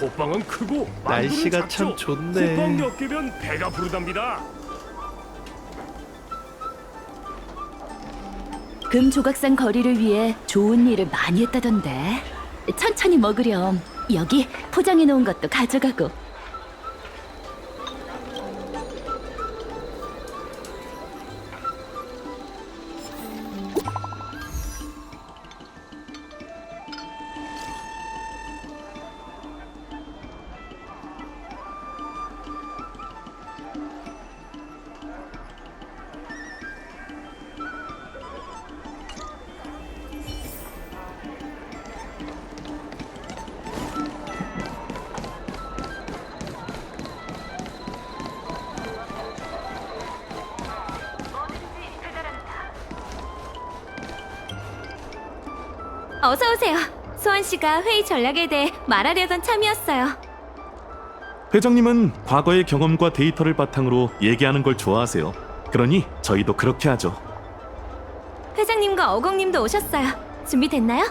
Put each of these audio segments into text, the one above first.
호빵은 크고 날씨가 만두는 참 작죠. 좋네. 호빵 몇 개면 배가 부르답니다. 금조각상 거리를 위해 좋은 일을 많이 했다던데. 천천히 먹으렴. 여기 포장해 놓은 것도 가져가고. 어서 오세요. 소원 씨가 회의 전략에 대해 말하려던 참이었어요. 회장님은 과거의 경험과 데이터를 바탕으로 얘기하는 걸 좋아하세요. 그러니 저희도 그렇게 하죠. 회장님과 어공님도 오셨어요. 준비됐나요?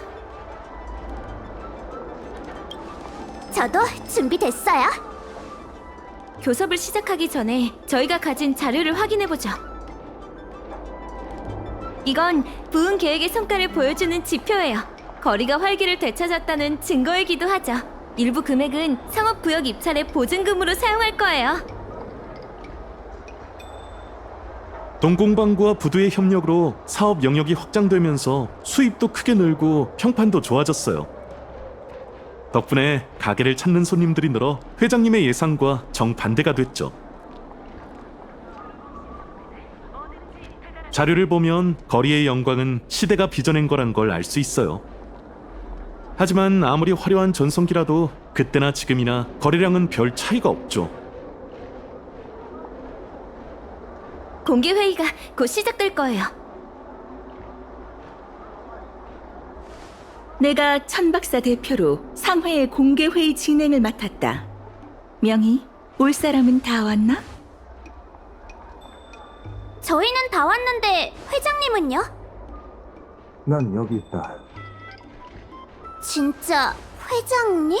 저도 준비됐어요. 교섭을 시작하기 전에 저희가 가진 자료를 확인해보죠. 이건 부흥 계획의 성과를 보여주는 지표예요. 거리가 활기를 되찾았다는 증거이기도 하죠. 일부 금액은 상업구역 입찰의 보증금으로 사용할 거예요. 동공방구와 부두의 협력으로 사업 영역이 확장되면서 수입도 크게 늘고 평판도 좋아졌어요. 덕분에 가게를 찾는 손님들이 늘어 회장님의 예상과 정반대가 됐죠. 자료를 보면 거리의 영광은 시대가 빚어낸 거란 걸 알 수 있어요. 하지만 아무리 화려한 전성기라도 그때나 지금이나 거래량은 별 차이가 없죠. 공개 회의가 곧 시작될 거예요. 내가 천박사 대표로 상회의 공개 회의 진행을 맡았다. 명희, 올 사람은 다 왔나? 저희는 다 왔는데 회장님은요? 난 여기 있다. 진짜 회장님?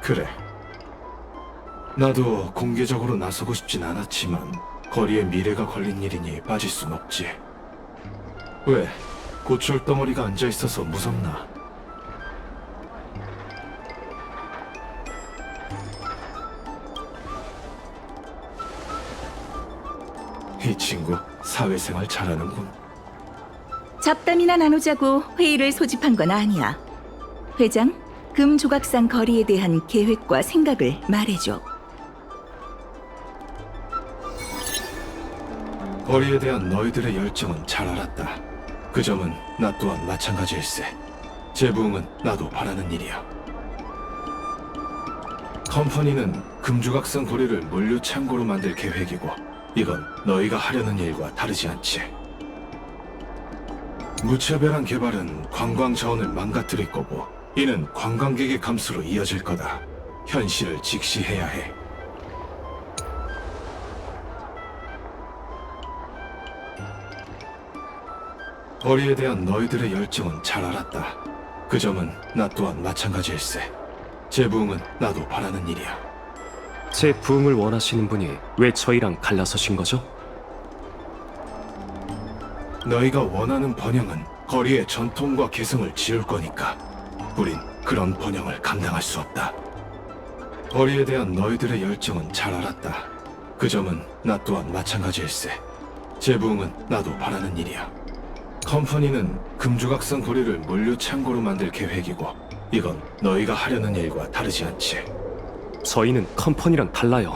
그래. 나도 공개적으로 나서고 싶진 않았지만 거리의 미래가 걸린 일이니 빠질 순 없지. 왜? 고철 덩어리가 앉아있어서 무섭나? 이 친구 사회생활 잘하는군. 잡담이나 나누자고 회의를 소집한 건 아니야. 회장, 금조각상 거리에 대한 계획과 생각을 말해줘. 거리에 대한 너희들의 열정은 잘 알았다. 그 점은 나 또한 마찬가지일세. 재부흥은 나도 바라는 일이야. 컴퍼니는 금조각상 거리를 물류 창고로 만들 계획이고 이건 너희가 하려는 일과 다르지 않지. 무차별한 개발은 관광 자원을 망가뜨릴 거고 이는 관광객의 감소로 이어질 거다. 현실을 직시해야 해. 거리에 대한 너희들의 열정은 잘 알았다. 그 점은 나 또한 마찬가지일세. 재부흥은 나도 바라는 일이야. 제 부흥을 원하시는 분이 왜 저희랑 갈라서신 거죠? 너희가 원하는 번영은 거리의 전통과 개성을 지울 거니까 우린 그런 번영을 감당할 수 없다. 거리에 대한 너희들의 열정은 잘 알았다. 그 점은 나 또한 마찬가지일세. 재부흥은 나도 바라는 일이야. 컴퍼니는 금조각상 거리를 물류 창고로 만들 계획이고 이건 너희가 하려는 일과 다르지 않지. 저희는 컴퍼니랑 달라요.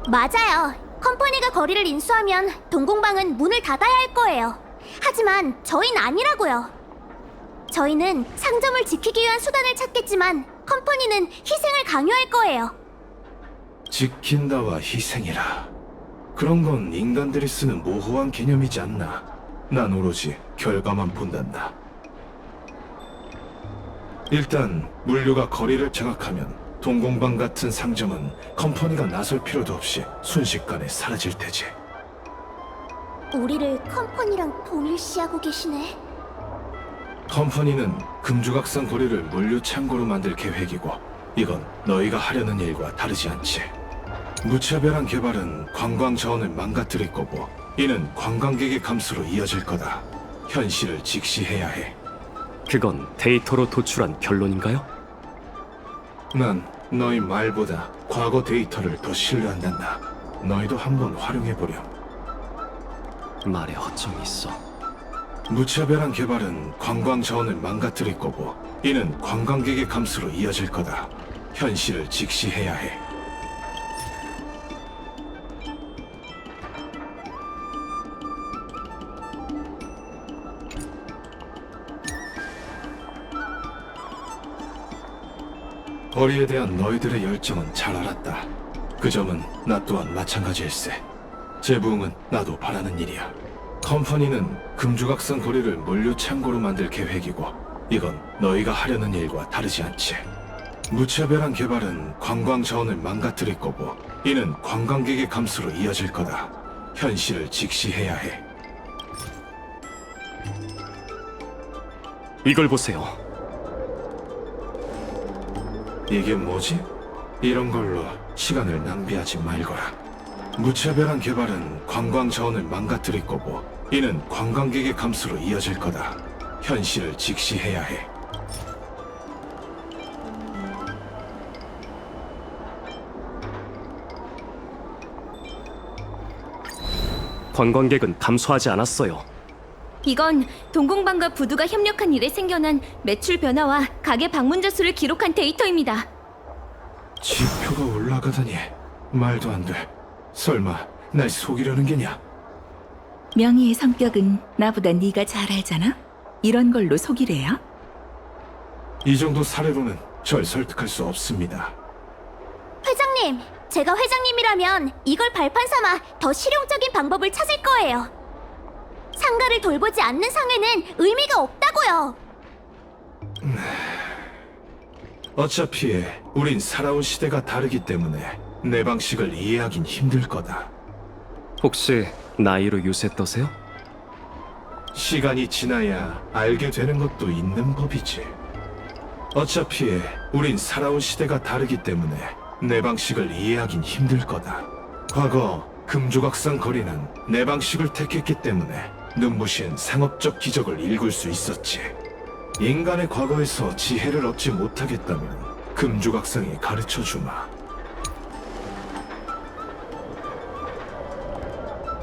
맞아요. 컴퍼니가 거리를 인수하면 동공방은 문을 닫아야 할 거예요. 하지만 저희는 아니라고요. 저희는 상점을 지키기 위한 수단을 찾겠지만 컴퍼니는 희생을 강요할 거예요. 지킨다와 희생이라. 그런 건 인간들이 쓰는 모호한 개념이지 않나. 난 오로지 결과만 본단다. 일단 물류가 거리를 장악하면 동공방 같은 상점은 컴퍼니가 나설 필요도 없이 순식간에 사라질 테지. 우리를 컴퍼니랑 동일시하고 계시네. 컴퍼니는 금조각상 거리를 물류 창고로 만들 계획이고 이건 너희가 하려는 일과 다르지 않지. 무차별한 개발은 관광 자원을 망가뜨릴 거고 이는 관광객의 감소로 이어질 거다. 현실을 직시해야 해. 그건 데이터로 도출한 결론인가요? 난 너희 말보다 과거 데이터를 더 신뢰한단다. 너희도 한번 활용해보렴. 말에 허점이 있어. 무차별한 개발은 관광 자원을 망가뜨릴 거고 이는 관광객의 감소로 이어질 거다. 현실을 직시해야 해. 거리에 대한 너희들의 열정은 잘 알았다. 그 점은 나 또한 마찬가지일세. 재부응은 나도 바라는 일이야. 컴퍼니는 금조각상 거리를 물류 창고로 만들 계획이고 이건 너희가 하려는 일과 다르지 않지. 무차별한 개발은 관광 자원을 망가뜨릴 거고 이는 관광객의 감소로 이어질 거다. 현실을 직시해야 해. 이걸 보세요. 이게 뭐지? 이런 걸로 시간을 낭비하지 말거라. 무차별한 개발은 관광 자원을 망가뜨릴 거고 이는 관광객의 감소로 이어질 거다. 현실을 직시해야 해. 관광객은 감소하지 않았어요. 이건 동공방과 부두가 협력한 일에 생겨난 매출 변화와 가게 방문자 수를 기록한 데이터입니다. 지표가 올라가다니 말도 안 돼. 설마 날 속이려는 게냐? 명희의 성격은 나보다 네가 잘 알잖아? 이런 걸로 속이래요? 이 정도 사례로는 절 설득할 수 없습니다. 회장님, 제가 회장님이라면 이걸 발판 삼아 더 실용적인 방법을 찾을 거예요. 상가를 돌보지 않는 상회는 의미가 없다고요. 어차피 우린 살아온 시대가 다르기 때문에 내 방식을 이해하긴 힘들 거다. 혹시 나이로 유세 떠세요? 시간이 지나야 알게 되는 것도 있는 법이지. 어차피 우린 살아온 시대가 다르기 때문에 내 방식을 이해하긴 힘들 거다. 과거 금조각상 거리는 내 방식을 택했기 때문에 눈부신 상업적 기적을 일굴 수 있었지. 인간의 과거에서 지혜를 얻지 못하겠다면 금조각상이 가르쳐주마.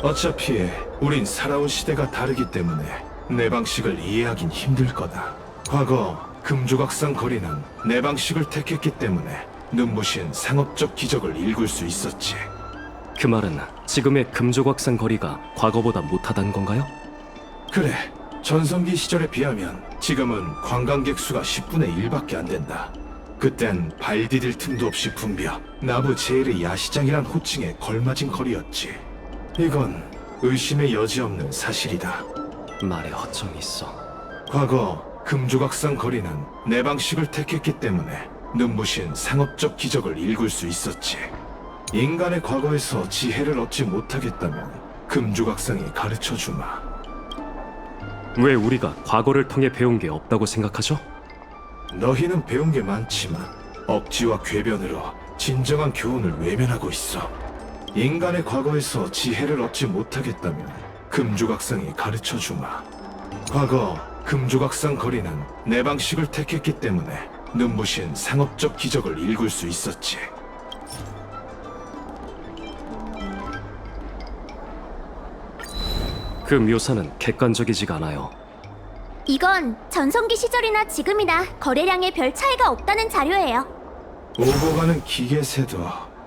어차피 우린 살아온 시대가 다르기 때문에 내 방식을 이해하긴 힘들 거다. 과거 금조각상 거리는 내 방식을 택했기 때문에 눈부신 상업적 기적을 일굴 수 있었지. 그 말은 지금의 금조각상 거리가 과거보다 못하다는 건가요? 그래, 전성기 시절에 비하면 지금은 관광객 수가 10분의 1밖에 안 된다. 그땐 발 디딜 틈도 없이 붐벼 나부 제일의 야시장이란 호칭에 걸맞은 거리였지. 이건 의심의 여지 없는 사실이다. 말에 허점이 있어. 과거 금조각상 거리는 내 방식을 택했기 때문에 눈부신 상업적 기적을 일굴 수 있었지. 인간의 과거에서 지혜를 얻지 못하겠다면 금조각상이 가르쳐주마. 왜 우리가 과거를 통해 배운 게 없다고 생각하죠? 너희는 배운 게 많지만 억지와 궤변으로 진정한 교훈을 외면하고 있어. 인간의 과거에서 지혜를 얻지 못하겠다면 금조각상이 가르쳐주마. 과거 금조각상 거리는 내 방식을 택했기 때문에 눈부신 상업적 기적을 일굴 수 있었지. 그 묘사는 객관적이지가 않아요. 이건 전성기 시절이나 지금이나 거래량에 별 차이가 없다는 자료예요. 오고 가는 기계세도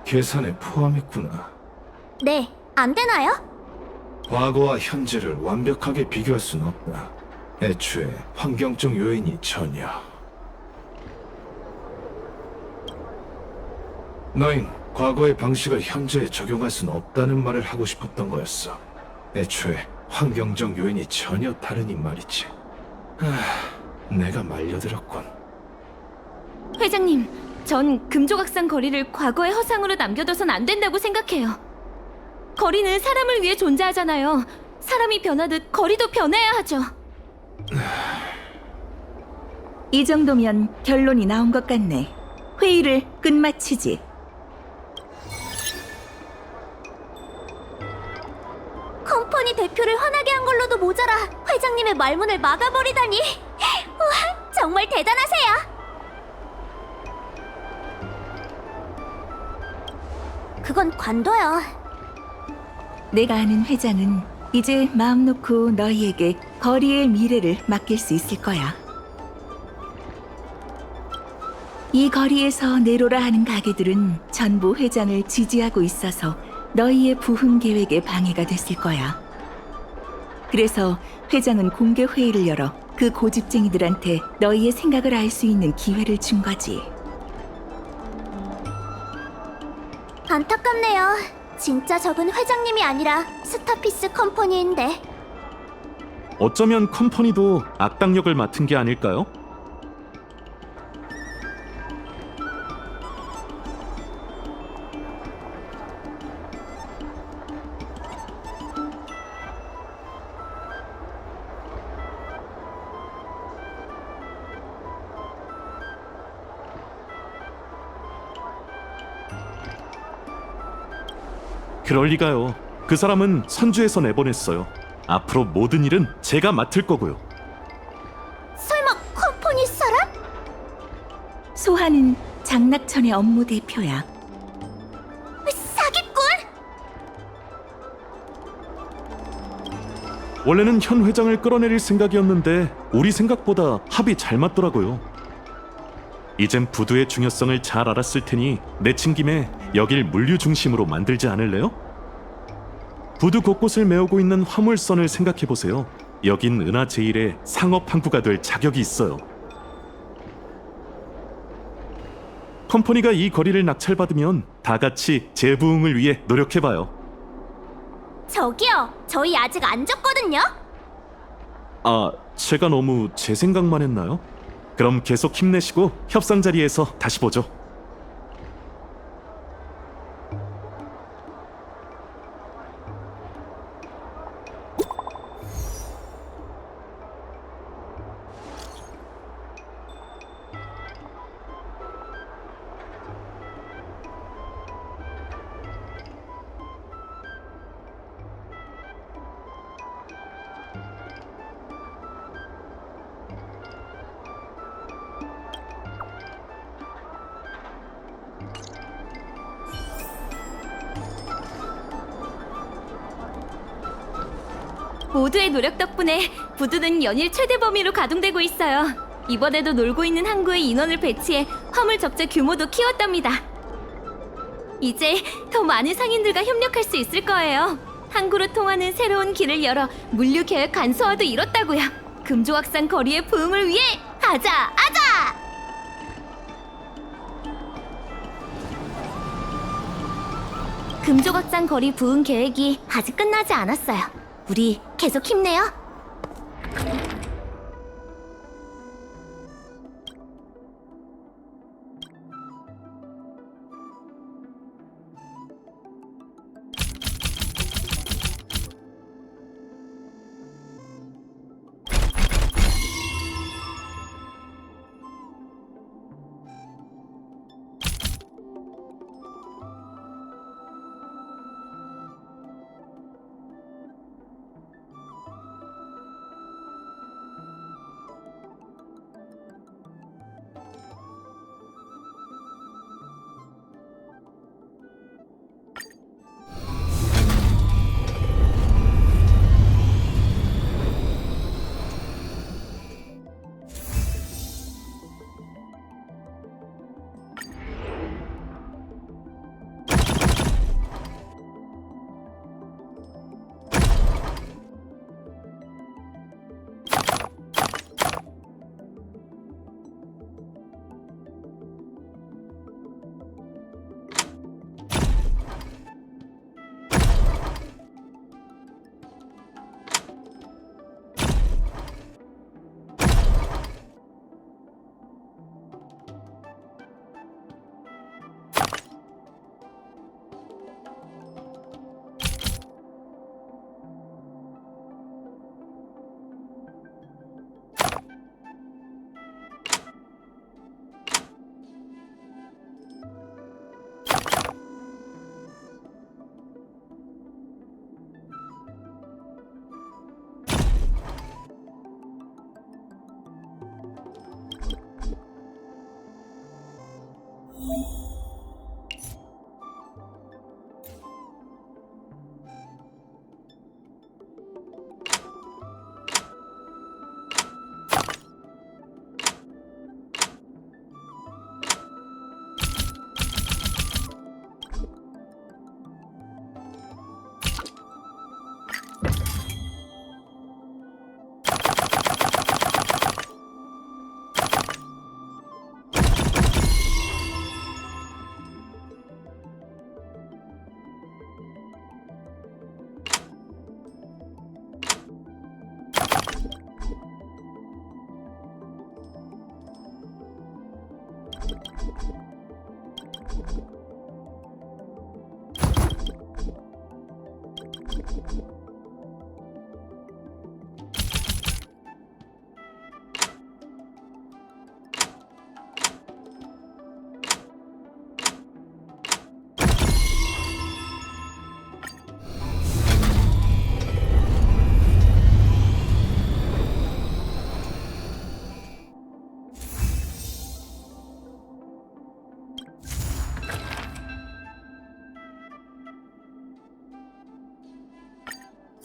계산에 포함했구나. 네, 안 되나요? 과거와 현재를 완벽하게 비교할 수는 없다. 애초에 환경적 요인이 전혀. 너흰 과거의 방식을 현재에 적용할 수는 없다는 말을 하고 싶었던 거였어. 애초에 환경적 요인이 전혀 다르니 말이지. 내가 말려들었군. 회장님, 전 금조각상 거리를 과거의 허상으로 남겨둬선 안 된다고 생각해요. 거리는 사람을 위해 존재하잖아요. 사람이 변하듯 거리도 변해야 하죠. 이 정도면 결론이 나온 것 같네. 회의를 끝마치지. 컴퍼니 대표를 화나게 한 걸로도 모자라 회장님의 말문을 막아버리다니. 우와, 정말 대단하세요. 그건 관둬요. 내가 아는 회장은 이제 마음 놓고 너희에게 거리의 미래를 맡길 수 있을 거야. 이 거리에서 내로라 하는 가게들은 전부 회장을 지지하고 있어서 너희의 부흥 계획에 방해가 됐을 거야. 그래서 회장은 공개 회의를 열어 그 고집쟁이들한테 너희의 생각을 알 수 있는 기회를 준 거지. 안타깝네요. 진짜 적은 회장님이 아니라 스타피스 컴퍼니인데. 어쩌면 컴퍼니도 악당역을 맡은 게 아닐까요? 그럴 리가요. 그 사람은 선주에서 내보냈어요. 앞으로 모든 일은 제가 맡을 거고요. 설마 컴퍼니 사람? 소하는 장낙천의 업무 대표야. 사기꾼? 원래는 현 회장을 끌어내릴 생각이었는데 우리 생각보다 합이 잘 맞더라고요. 이젠 부두의 중요성을 잘 알았을 테니 내친 김에 여길 물류 중심으로 만들지 않을래요? 부두 곳곳을 메우고 있는 화물선을 생각해보세요. 여긴 은하 제일의 상업 항구가 될 자격이 있어요. 컴퍼니가 이 거리를 낙찰받으면 다 같이 재부흥을 위해 노력해봐요. 저기요, 저희 아직 안 졌거든요. 아, 제가 너무 제 생각만 했나요? 그럼 계속 힘내시고 협상 자리에서 다시 보죠. 모두의 노력 덕분에 부두는 연일 최대 범위로 가동되고 있어요. 이번에도 놀고 있는 항구에 인원을 배치해 화물 적재 규모도 키웠답니다. 이제 더 많은 상인들과 협력할 수 있을 거예요. 항구로 통하는 새로운 길을 열어 물류 계획 간소화도 이뤘다고요. 금조각산 거리의 부흥을 위해 하자! 금조각산 거리 부흥 계획이 아직 끝나지 않았어요. 우리 계속 힘내요.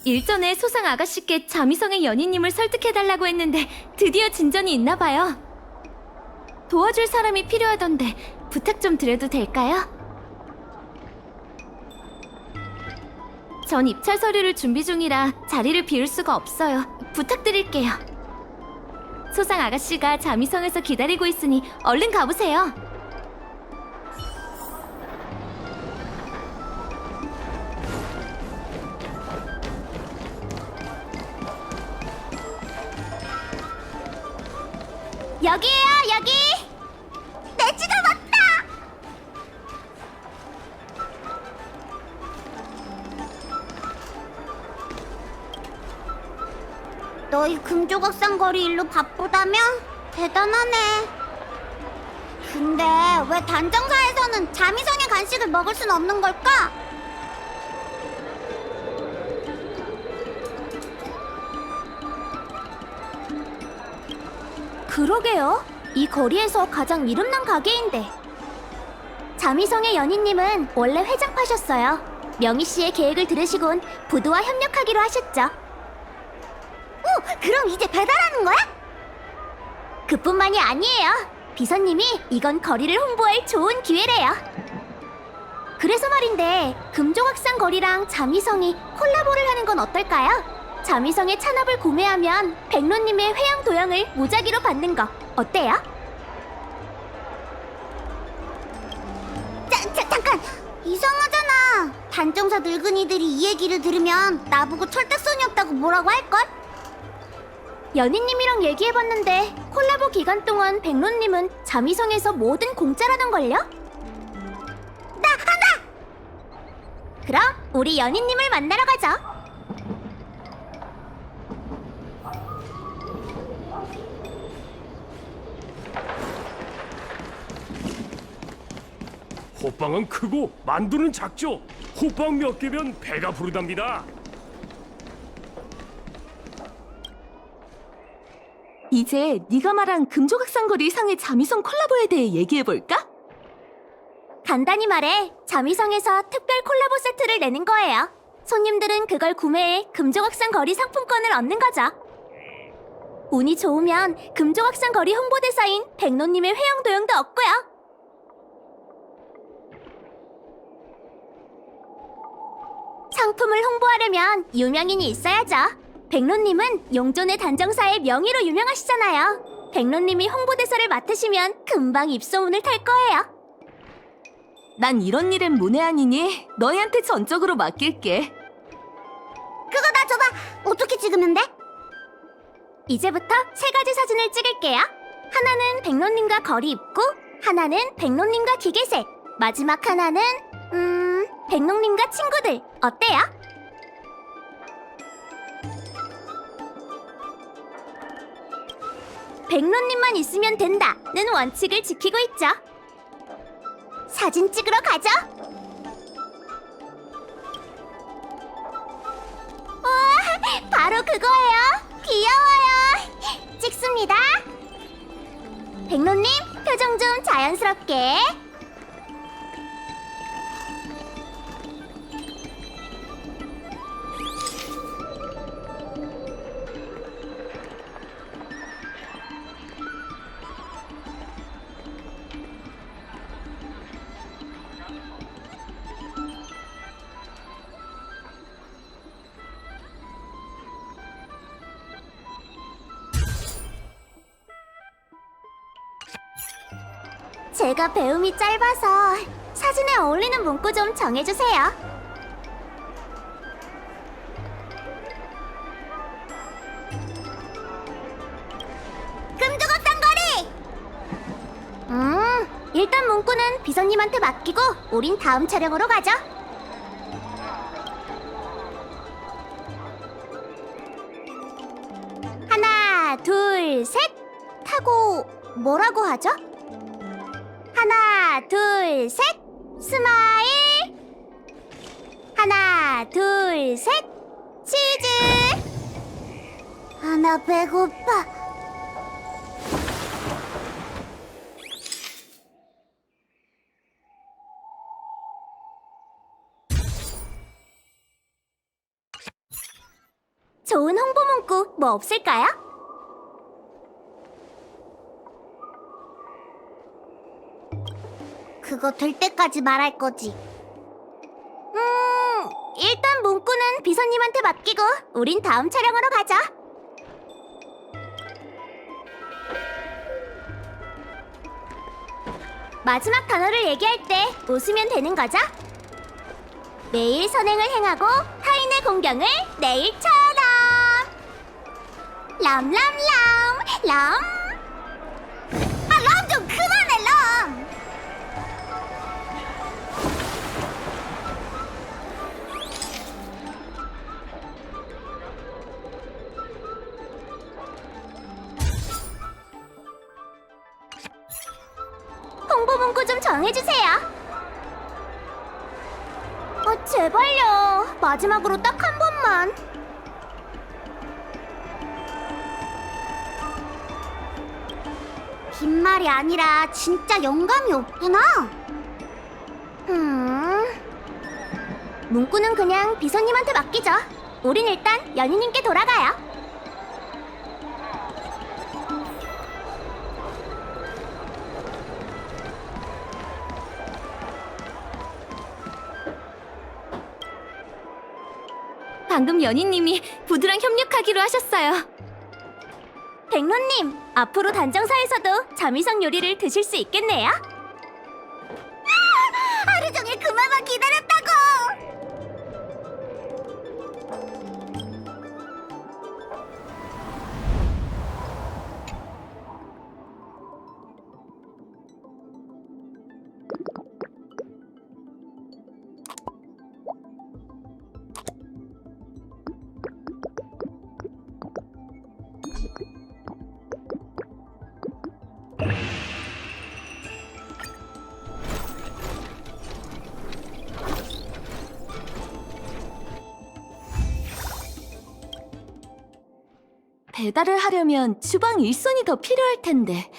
일전에 소상 아가씨께 자미성의 연인님을 설득해달라고 했는데 드디어 진전이 있나봐요. 도와줄 사람이 필요하던데 부탁 좀 드려도 될까요? 전 입찰 서류를 준비 중이라 자리를 비울 수가 없어요. 부탁드릴게요. 소상 아가씨가 자미성에서 기다리고 있으니 얼른 가보세요. 여기에요, 여기! 내 지갑 왔다! 너희 금조각상 거리 일로 바쁘다며? 대단하네. 근데 왜 단정사에서는 자미성의 간식을 먹을 순 없는 걸까? 그러게요. 이 거리에서 가장 이름난 가게인데. 자미성의 연인님은 원래 회장파셨어요. 명희 씨의 계획을 들으시곤 부두와 협력하기로 하셨죠. 오, 그럼 이제 배달하는 거야? 그뿐만이 아니에요. 비서님이 이건 거리를 홍보할 좋은 기회래요. 그래서 말인데 금조각상 거리랑 자미성이 콜라보를 하는 건 어떨까요? 자미성의 찬업을 구매하면 백로님의 회양 도형을 무작위로 받는 거 어때요? 잠깐! 이상하잖아. 단정사 늙은이들이 이 얘기를 들으면 나보고 철딱선이 없다고 뭐라고 할걸? 연희님이랑 얘기해봤는데 콜라보 기간 동안 백로님은 자미성에서 뭐든 공짜라던걸요? 나 한다! 그럼 우리 연희님을 만나러 가죠. 호빵은 크고 만두는 작죠. 호빵 몇 개면 배가 부르답니다. 이제 네가 말한 금조각상거리 상의 자미성 콜라보에 대해 얘기해볼까? 간단히 말해 자미성에서 특별 콜라보 세트를 내는 거예요. 손님들은 그걸 구매해 금조각상 거리 상품권을 얻는 거죠. 운이 좋으면 금조각상 거리 홍보대사인 백로님의 회양 도형도 얻고요. 상품을 홍보하려면 유명인이 있어야죠. 백로님은 용존의 단정사의 명의로 유명하시잖아요. 백로님이 홍보대사를 맡으시면 금방 입소문을 탈 거예요. 난 이런 일엔 문외한이니 너희한테 전적으로 맡길게. 그거 나 줘봐. 어떻게 찍으면 돼? 이제부터 3가지 사진을 찍을게요. 하나는 백로님과 거리 입구, 하나는 백로님과 기계색, 마지막 하나는 백로님과 친구들. 어때요? 백로님만 있으면 된다는 원칙을 지키고 있죠. 사진 찍으러 가죠. 바로 그거예요. 귀여워요. 찍습니다. 백로님, 표정 좀 자연스럽게. 제가 배움이 짧아서 사진에 어울리는 문구 좀 정해주세요. 금조각상거리! 일단 문구는 비서님한테 맡기고 우린 다음 촬영으로 가죠. 하나, 둘, 셋 하고 뭐라고 하죠? 하나, 둘, 셋 스마일. 하나, 둘, 셋 치즈. 나 배고파. 좋은 홍보 문구 뭐 없을까요? 그거 될 때까지 말할 거지. 일단 문구는 비서님한테 맡기고 우린 다음 촬영으로 가자. 마지막 단어를 얘기할 때 웃으면 되는 거죠? 매일 선행을 행하고 타인의 공경을 내일처럼. 람람람 람. 람 좀 그만해 람. 홍보 문구 좀 정해주세요. 제발요. 마지막으로 딱 한 번만. 빈말이 아니라 진짜 영감이 없구나. 문구는 그냥 비서님한테 맡기죠. 우린 일단 연희님께 돌아가요. 방금 연희님이 부두랑 협력하기로 하셨어요. 백로님, 앞으로 단정사에서도 자미성 요리를 드실 수 있겠네요. 하루 종일 그만만 기다렸다고. 배달을 하려면 주방 일손이 더 필요할 텐데.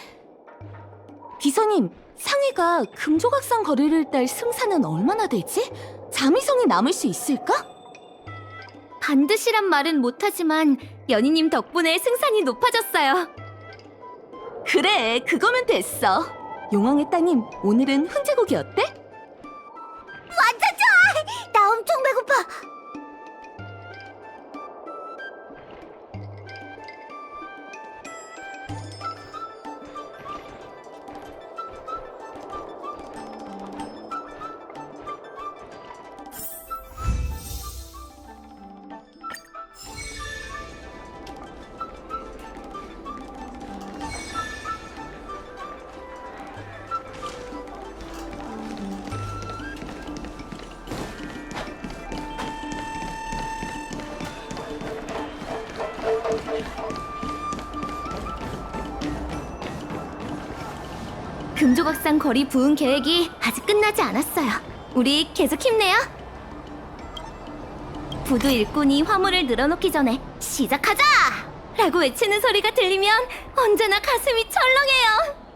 비서님, 상해가 금조각상 거리를 딸 승산은 얼마나 되지? 자미성이 남을 수 있을까? 반드시란 말은 못하지만 연희님 덕분에 승산이 높아졌어요. 그래, 그거면 됐어. 용왕의 따님, 오늘은 훈제고기 어때? 완전 좋아. 나 엄청 배고파. 금조각상 거리 부은 계획이 아직 끝나지 않았어요. 우리 계속 힘내요. 부두 일꾼이 화물을 늘어놓기 전에 시작하자! 라고 외치는 소리가 들리면 언제나 가슴이 철렁해요.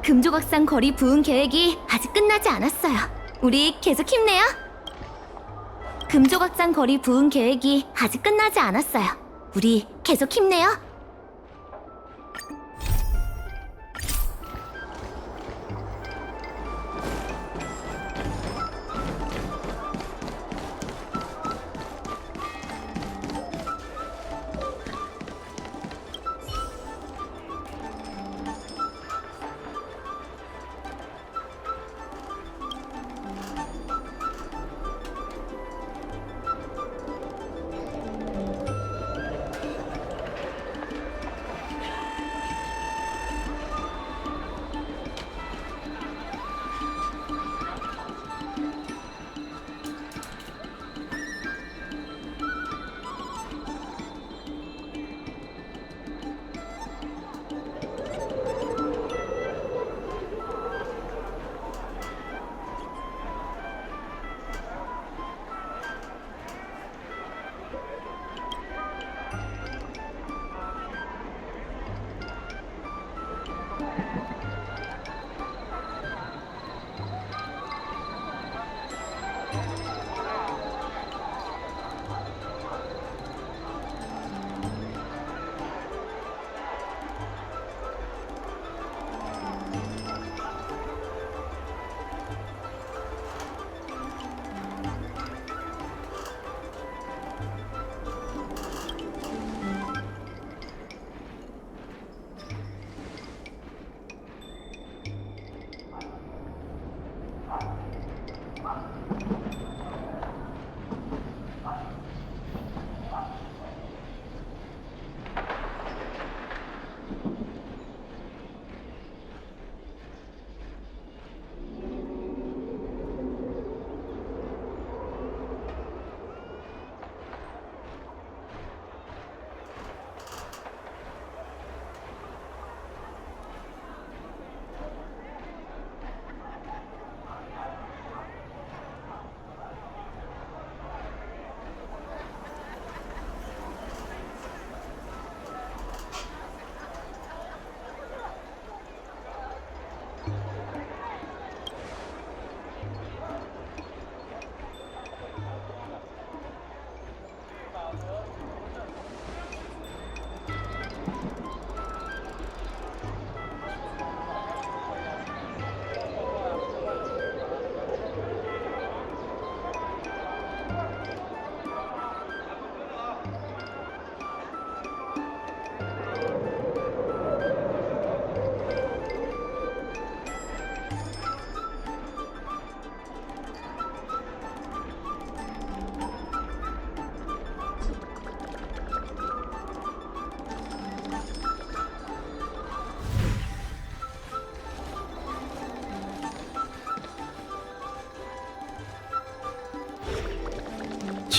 금조각상 거리 부흥 계획이 아직 끝나지 않았어요. 우리 계속 힘내요. 금조각상 거리 부흥 계획이 아직 끝나지 않았어요. 우리 계속 힘내요.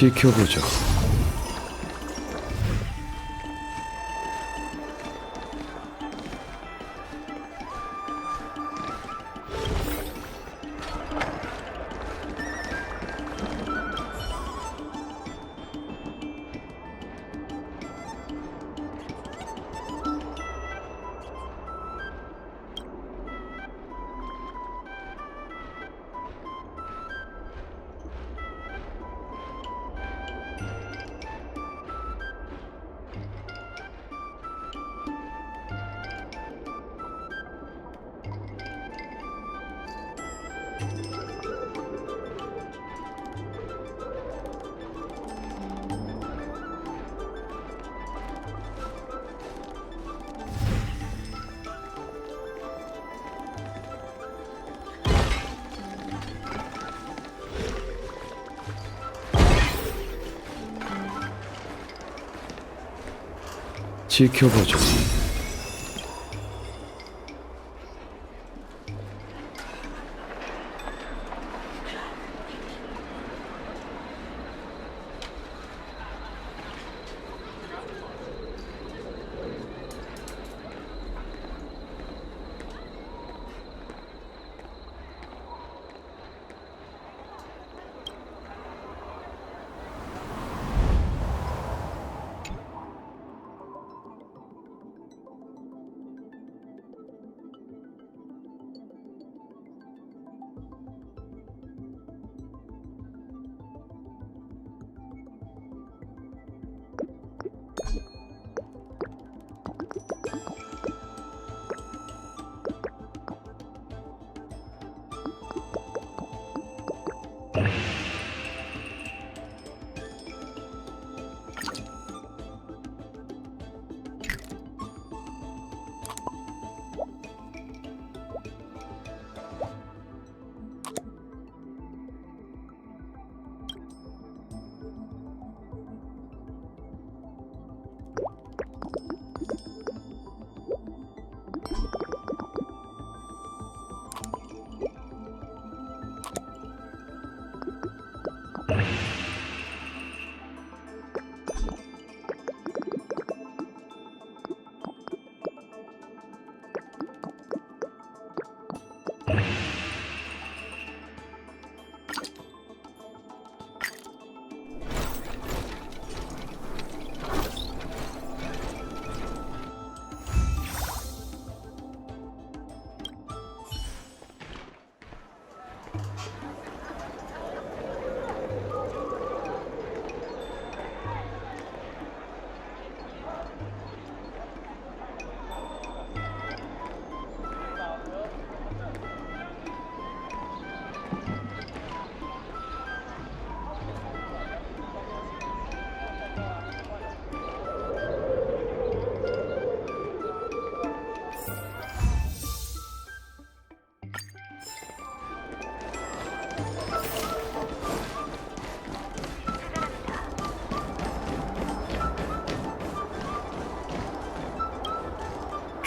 지켜보죠. 지켜보죠.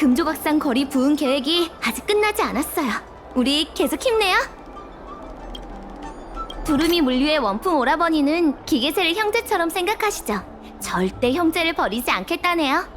금조각상 거리 부은 계획이 아직 끝나지 않았어요. 우리 계속 힘내요. 두루미 물류의 원품 오라버니는 기계세를 형제처럼 생각하시죠. 절대 형제를 버리지 않겠다네요.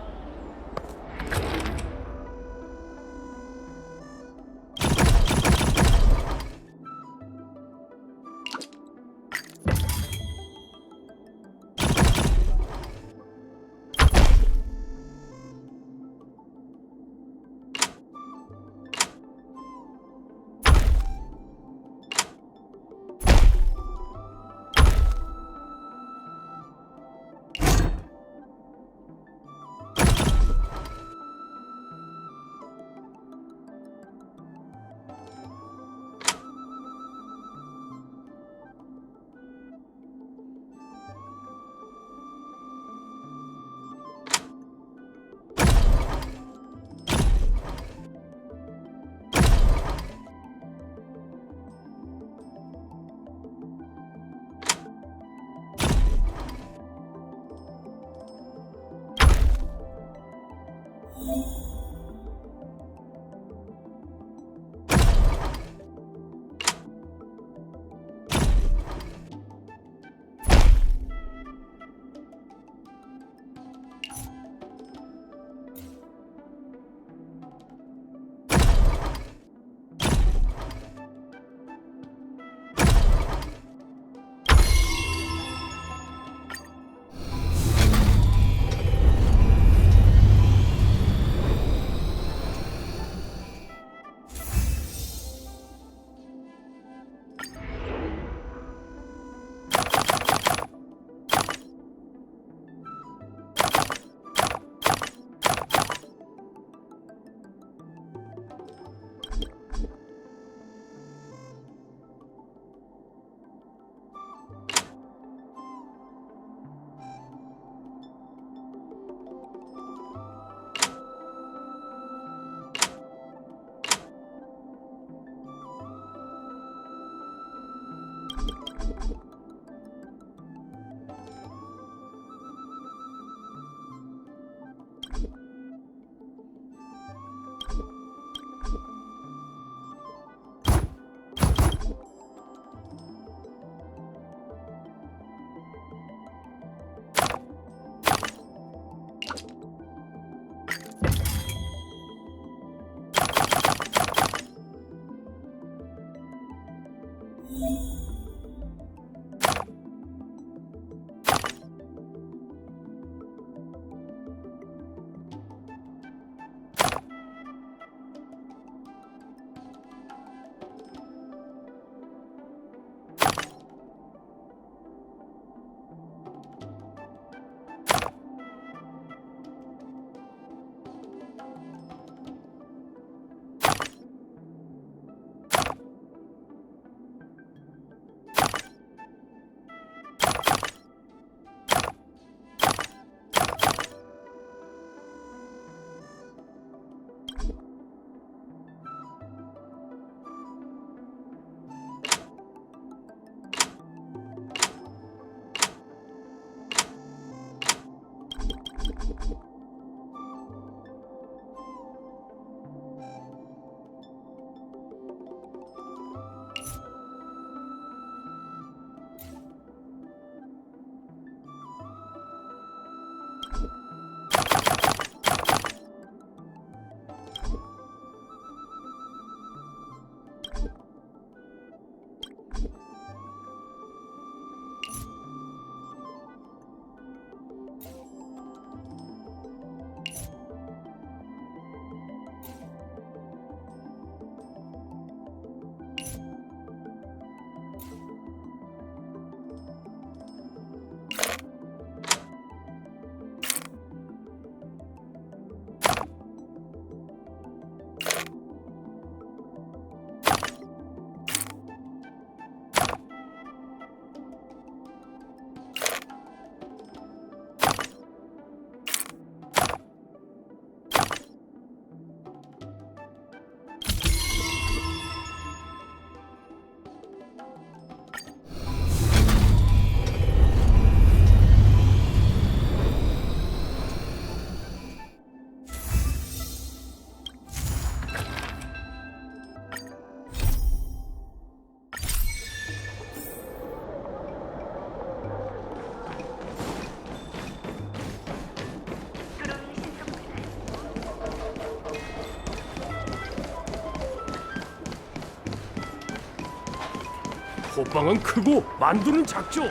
호빵은 크고 만두는 작죠.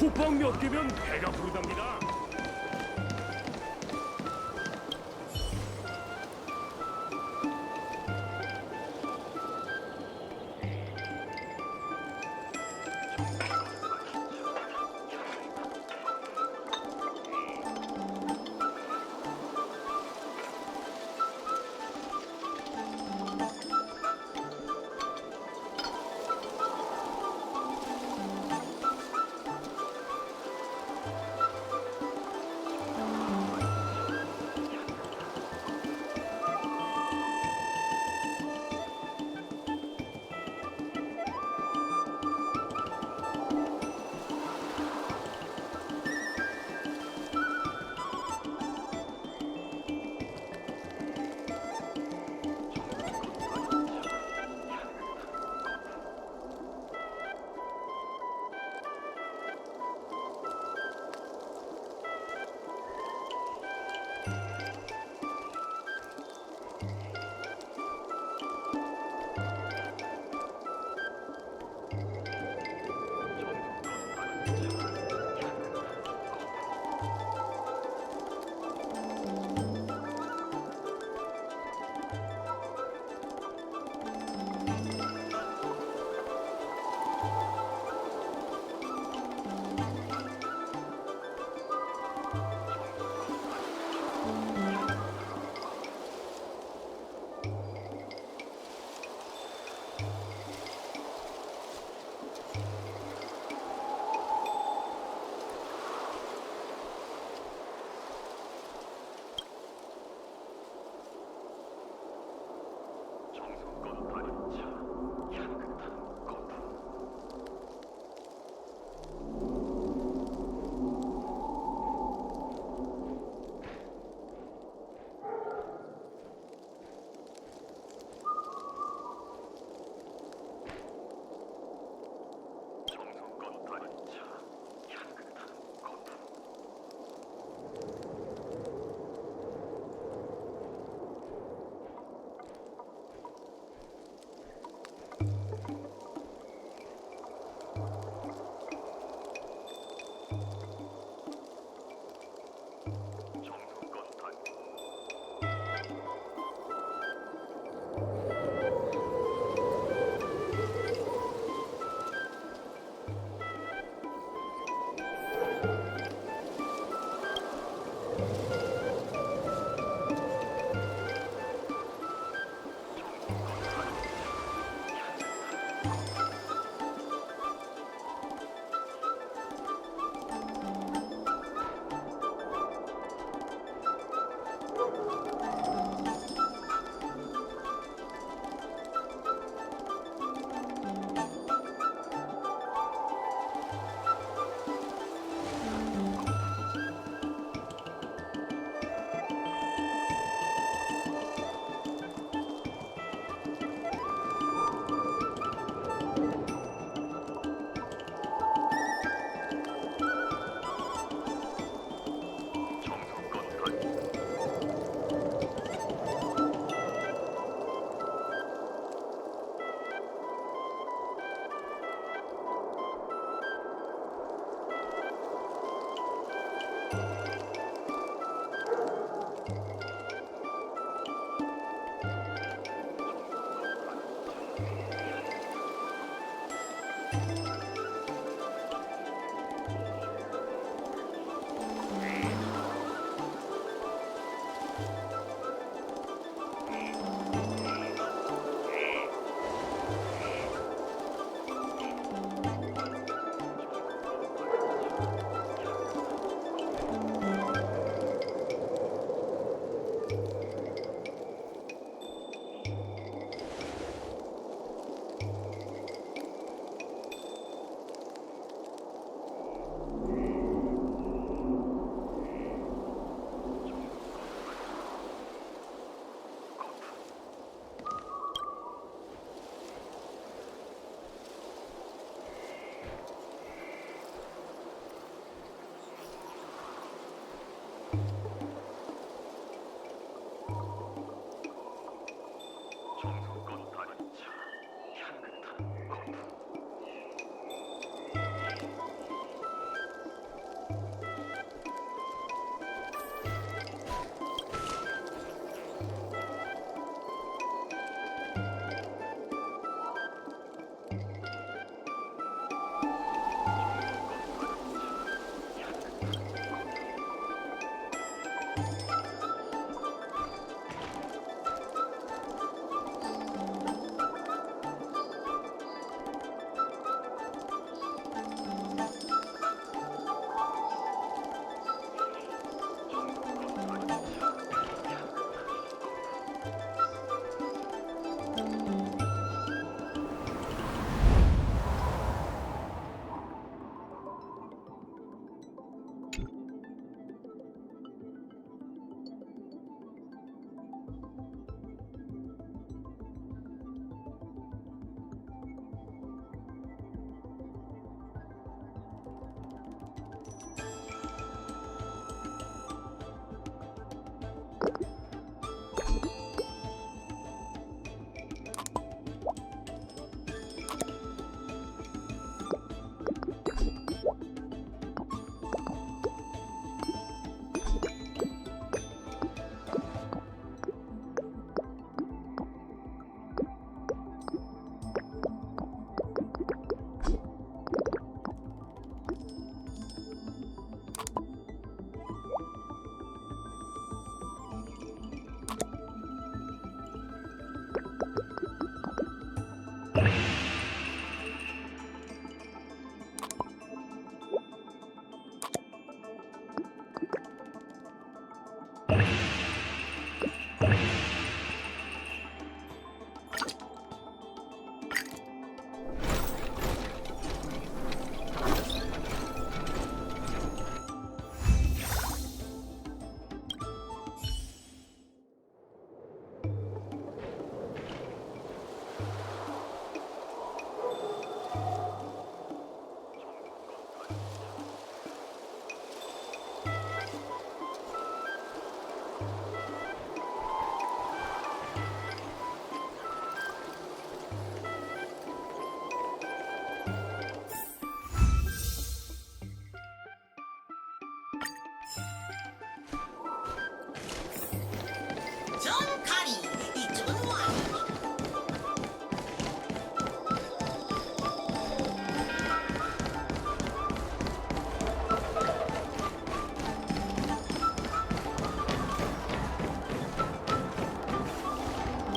호빵 몇 개면 배가 부르답니다.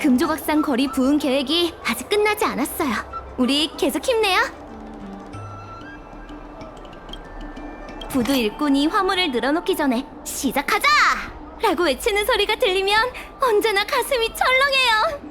금조각상 거리 부은 계획이 아직 끝나지 않았어요. 우리 계속 힘내요. 부두 일꾼이 화물을 늘어놓기 전에 시작하자! 라고 외치는 소리가 들리면 언제나 가슴이 철렁해요.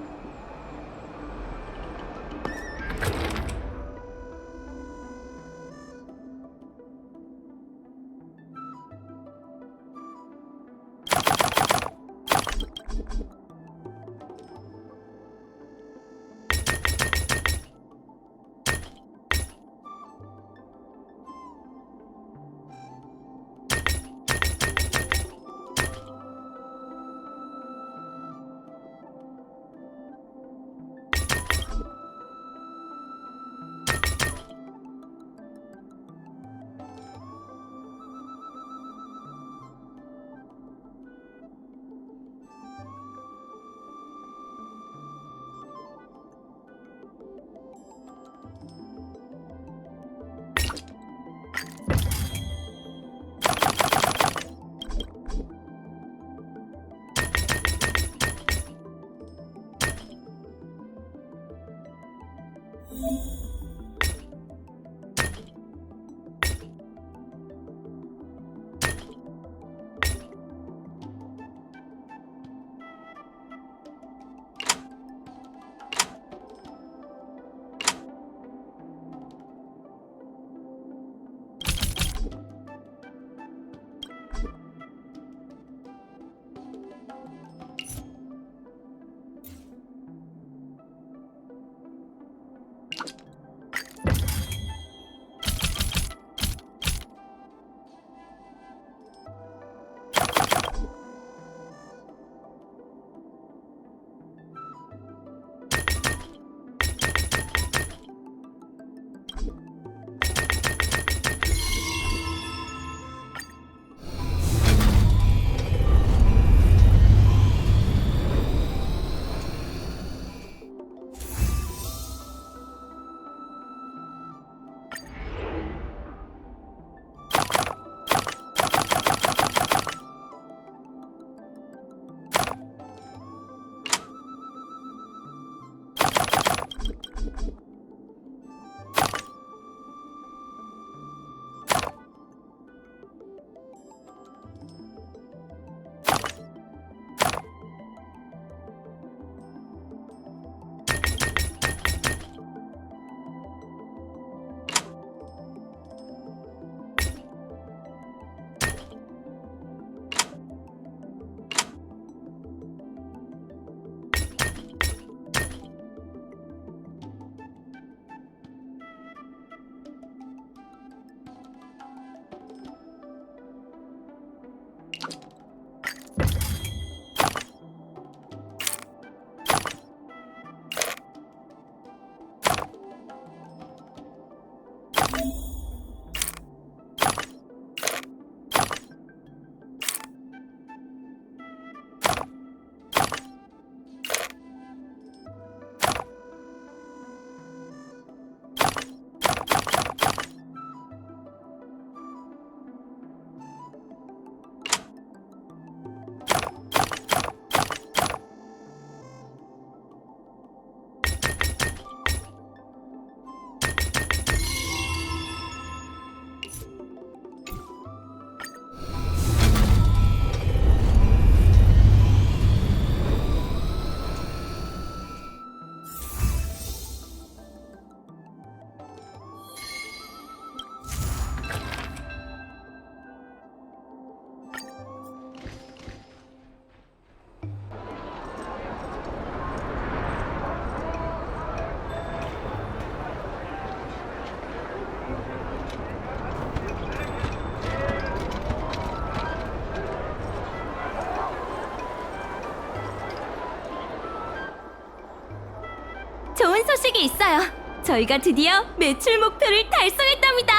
좋은 소식이 있어요. 저희가 드디어 매출 목표를 달성했답니다.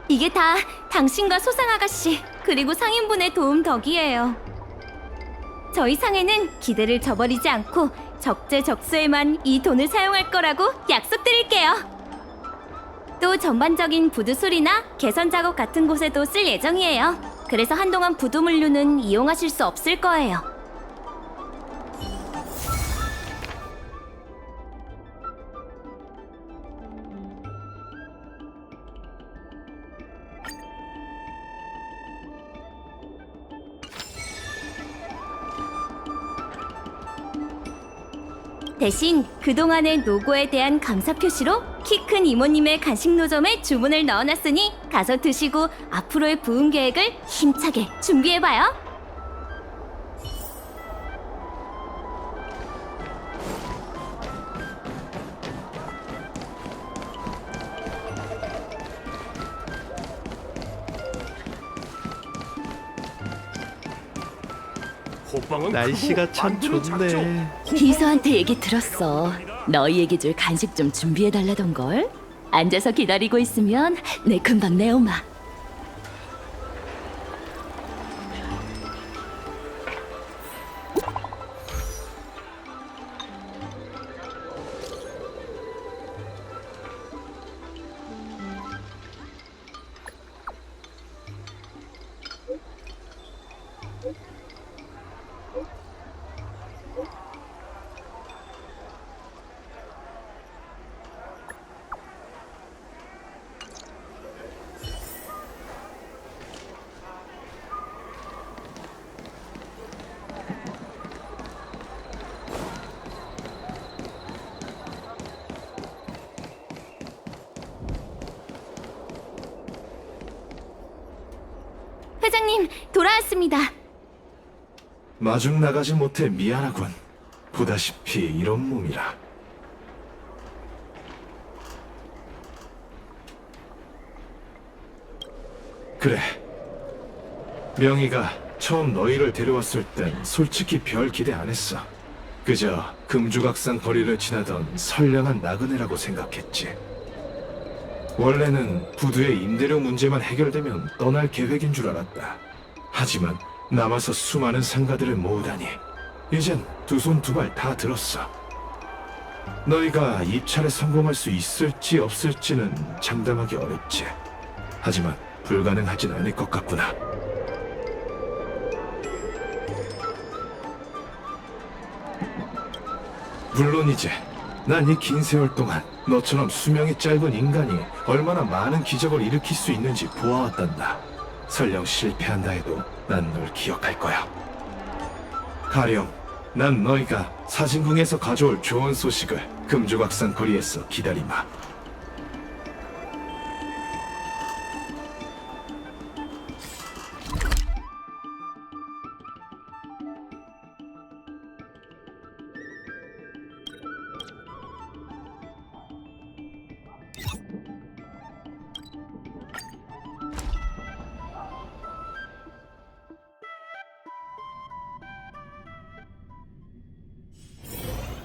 이게 다 당신과 소상아가씨 그리고 상인분의 도움 덕이에요. 저희 상해는 기대를 저버리지 않고 적재적소에만 이 돈을 사용할 거라고 약속드릴게요. 또 전반적인 부두 수리나 개선 작업 같은 곳에도 쓸 예정이에요. 그래서 한동안 부두 물류는 이용하실 수 없을 거예요. 대신 그동안의 노고에 대한 감사 표시로 키 큰 이모님의 간식 노점에 주문을 넣어놨으니 가서 드시고 앞으로의 부흥 계획을 힘차게 준비해봐요. 호빵은 날씨가 크고 참 만두는 좋네. 작죠. 비서한테 얘기 들었어. 너희에게 줄 간식 좀 준비해달라던걸. 앉아서 기다리고 있으면 내 금방 내오마. 회장님, 돌아왔습니다. 마중 나가지 못해 미안하군. 보다시피 이런 몸이라. 그래. 명희가 처음 너희를 데려왔을 땐 솔직히 별 기대 안 했어. 그저 금주각상 거리를 지나던 선량한 나그네라고 생각했지. 원래는 부두의 임대료 문제만 해결되면 떠날 계획인 줄 알았다. 하지만 남아서 수많은 상가들을 모으다니 이젠 두 손 두 발 다 들었어. 너희가 입찰에 성공할 수 있을지 없을지는 장담하기 어렵지. 하지만 불가능하진 않을 것 같구나. 물론이지. 난 이 긴 세월 동안 너처럼 수명이 짧은 인간이 얼마나 많은 기적을 일으킬 수 있는지 보아왔단다. 설령 실패한다 해도 난 널 기억할 거야. 가령 난 너희가 사진궁에서 가져올 좋은 소식을 금조각상 거리에서 기다리마.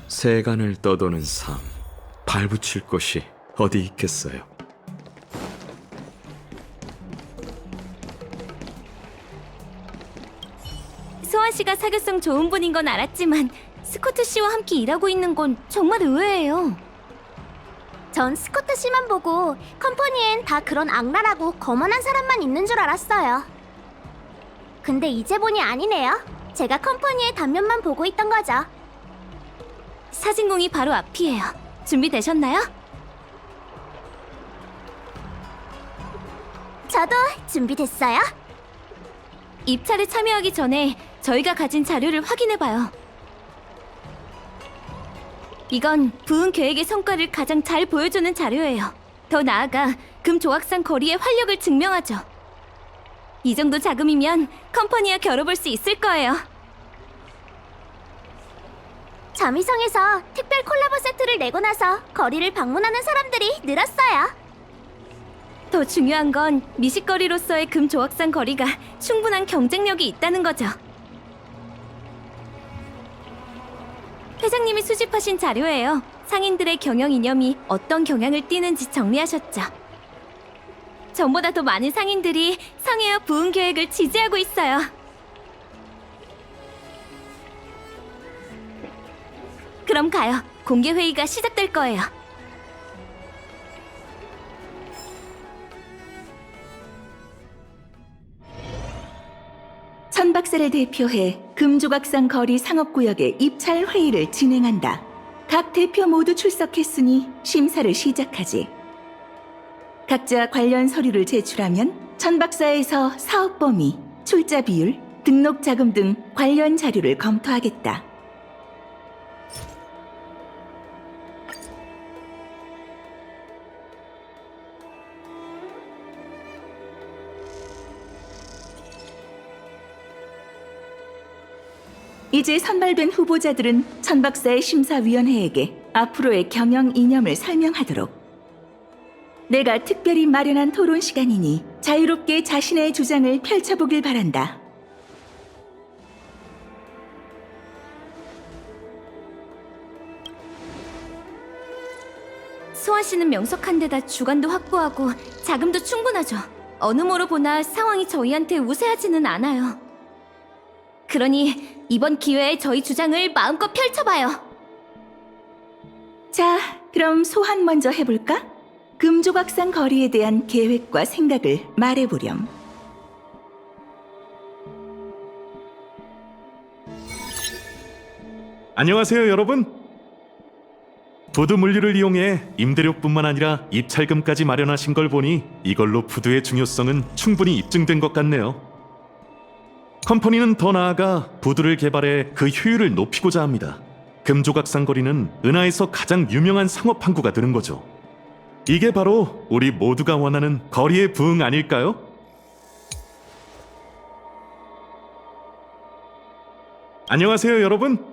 세간을 떠도는 삶, 발붙일 곳이 어디 있겠어요? 소원 씨가 사교성 좋은 분인 건 알았지만 스코트 씨와 함께 일하고 있는 건 정말 의외예요. 전 스코트 씨만 보고 컴퍼니엔 다 그런 악랄하고 거만한 사람만 있는 줄 알았어요. 근데 이제 보니 아니네요. 제가 컴퍼니의 단면만 보고 있던 거죠. 사진공이 바로 앞이에요. 준비되셨나요? 저도 준비됐어요. 입찰에 참여하기 전에 저희가 가진 자료를 확인해봐요. 이건 부흥 계획의 성과를 가장 잘 보여주는 자료예요. 더 나아가 금조각상 거리의 활력을 증명하죠. 이 정도 자금이면 컴퍼니와 겨뤄볼 수 있을 거예요. 자미성에서 특별 콜라보 세트를 내고 나서 거리를 방문하는 사람들이 늘었어요. 더 중요한 건 미식거리로서의 금조각상 거리가 충분한 경쟁력이 있다는 거죠. 회장님이 수집하신 자료예요. 상인들의 경영 이념이 어떤 경향을 띠는지 정리하셨죠. 전보다 더 많은 상인들이 성혜와 부흥 계획을 지지하고 있어요. 그럼 가요. 공개 회의가 시작될 거예요. 천박사를 대표해 금조각상 거리 상업구역의 입찰 회의를 진행한다. 각 대표 모두 출석했으니 심사를 시작하지. 각자 관련 서류를 제출하면 천박사에서 사업 범위, 출자 비율, 등록 자금 등 관련 자료를 검토하겠다. 이제 선발된 후보자들은 천박사의 심사위원회에게 앞으로의 경영 이념을 설명하도록. 내가 특별히 마련한 토론 시간이니 자유롭게 자신의 주장을 펼쳐보길 바란다. 소환 씨는 명석한 데다 주관도 확보하고 자금도 충분하죠. 어느 모로 보나 상황이 저희한테 우세하지는 않아요. 그러니 이번 기회에 저희 주장을 마음껏 펼쳐봐요. 자, 그럼 소환 먼저 해볼까? 금조각상 거리에 대한 계획과 생각을 말해보렴. 안녕하세요, 여러분. 부두 물류를 이용해 임대료뿐만 아니라 입찰금까지 마련하신 걸 보니 이걸로 부두의 중요성은 충분히 입증된 것 같네요. 컴퍼니는 더 나아가 부두를 개발해 그 효율을 높이고자 합니다. 금조각상 거리는 은하에서 가장 유명한 상업 항구가 되는 거죠. 이게 바로 우리 모두가 원하는 거리의 부흥 아닐까요? 안녕하세요, 여러분.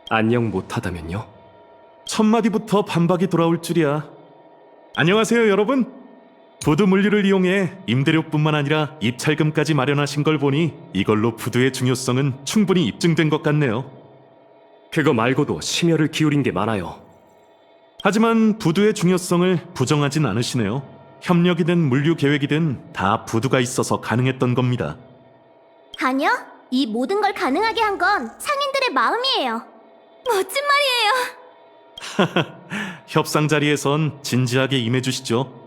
안녕 못하다면요? 첫 마디부터 반박이 돌아올 줄이야. 안녕하세요, 여러분. 부두 물류를 이용해 임대료뿐만 아니라 입찰금까지 마련하신 걸 보니 이걸로 부두의 중요성은 충분히 입증된 것 같네요. 그거 말고도 심혈을 기울인 게 많아요. 하지만 부두의 중요성을 부정하진 않으시네요. 협력이든 물류 계획이든 다 부두가 있어서 가능했던 겁니다. 아니요. 이 모든 걸 가능하게 한 건 상인들의 마음이에요. 멋진 말이에요. 협상 자리에선 진지하게 임해주시죠.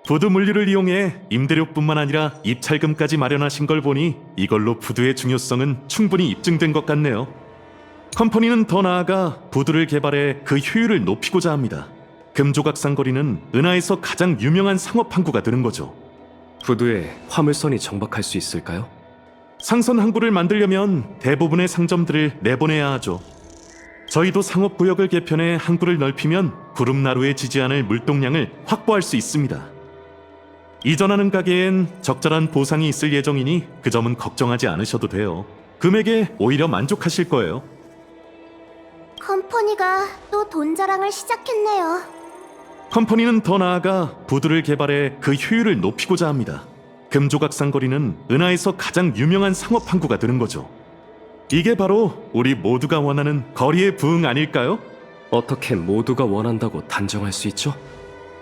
부두 물류를 이용해 임대료뿐만 아니라 입찰금까지 마련하신 걸 보니 이걸로 부두의 중요성은 충분히 입증된 것 같네요. 컴퍼니는 더 나아가 부두를 개발해 그 효율을 높이고자 합니다. 금조각상 거리는 은하에서 가장 유명한 상업 항구가 되는 거죠. 부두에 화물선이 정박할 수 있을까요? 상선 항구를 만들려면 대부분의 상점들을 내보내야 하죠. 저희도 상업구역을 개편해 항구를 넓히면 구름나루의 지지 않을 물동량을 확보할 수 있습니다. 이전하는 가게엔 적절한 보상이 있을 예정이니 그 점은 걱정하지 않으셔도 돼요. 금액에 오히려 만족하실 거예요. 컴퍼니가 또 돈 자랑을 시작했네요. 컴퍼니는 더 나아가 부두를 개발해 그 효율을 높이고자 합니다. 금조각상 거리는 은하에서 가장 유명한 상업 항구가 되는 거죠. 이게 바로 우리 모두가 원하는 거리의 부흥 아닐까요? 어떻게 모두가 원한다고 단정할 수 있죠?